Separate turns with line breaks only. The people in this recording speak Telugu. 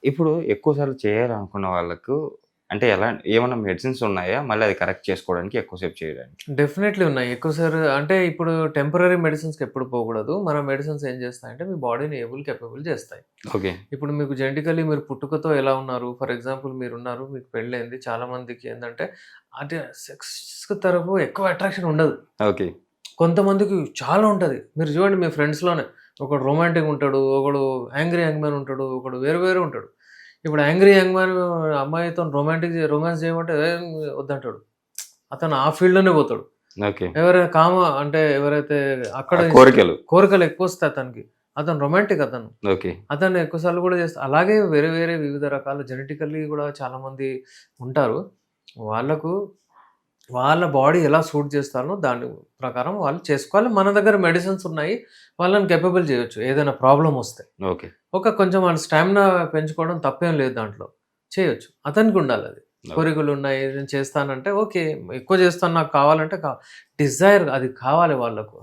ఇప్పుడు ఎక్కువ సార్లు చేయాలనుకున్న వాళ్ళకు అంటే ఏమన్నా మెడిసిన్స్ ఉన్నాయా? మళ్ళీ అది కరెక్ట్ చేసుకోవడానికి ఎక్కువ సేపు చేయడానికి?
డెఫినెట్‌లీ ఉన్నాయి. ఎక్కువసారి అంటే ఇప్పుడు టెంపరరీ మెడిసిన్స్‌కి ఎప్పుడు పోకూడదు. మన మెడిసిన్స్ ఏం చేస్తాయంటే మీ బాడీని కేపబుల్ చేస్తాయి.
ఓకే.
ఇప్పుడు మీకు జెనెటికల్లీ మీరు పుట్టుకతో ఎలా ఉన్నారు? ఫర్ ఎగ్జాంపుల్ మీరున్నారు, మీకు పెళ్ళయింది. చాలా మందికి ఏందంటే అంటే సెక్స్ తరఫు ఎక్కువ అట్రాక్షన్ ఉండదు.
ఓకే.
కొంతమందికి చాలా ఉంటది. మీరు చూడండి మీ ఫ్రెండ్స్‌లోనే ఒకడు రొమాంటిక్ ఉంటాడు. ఒకడు యాంగ్రీ యంగ్ మ్యాన్ ఉంటాడు. ఒకడు వేరే వేరే ఉంటాడు. ఇప్పుడు యాంగ్రీ యంగ్ మ్యాన్ అమ్మాయితోని రొమాన్స్ చేయమంటే వద్దంటాడు. అతను ఆ ఫీల్డ్‌లోనే పోతాడు.
ఓకే.
ఎవరైనా అంటే ఎవరైతే అక్కడ
కోరికలు.
కోరికలు ఎక్కువొస్తాయి అతనికి. అతను రొమాంటిక్ అతను.
ఓకే.
అతను ఎక్కువ సార్లు కూడా చేస్తా అలాగే వేరే వేరే వివిధ రకాల జెనెటికల్లీ కూడా చాలామంది ఉంటారు. వాళ్ళకు వాళ్ళ బాడీ ఎలా సూట్ చేస్తారో దాని ప్రకారం వాళ్ళు చేసుకోవాలి. మన దగ్గర మెడిసిన్స్ ఉన్నాయి. వాళ్ళని కేపబుల్ చేయొచ్చు ఏదైనా ప్రాబ్లమ్ వస్తే.
ఓకే.
కొంచెం వాళ్ళ స్టామినా పెంచుకోవడం తప్పేం లేదు దాంట్లో. చేయొచ్చు. అతనికి ఉండాలది. కోరికలున్నాయి నేను చేస్తానంటే ఓకే. ఎక్కువ చేస్తాను నాకు కావాలంటే డిజైర్ అది కావాలి వాళ్ళకు.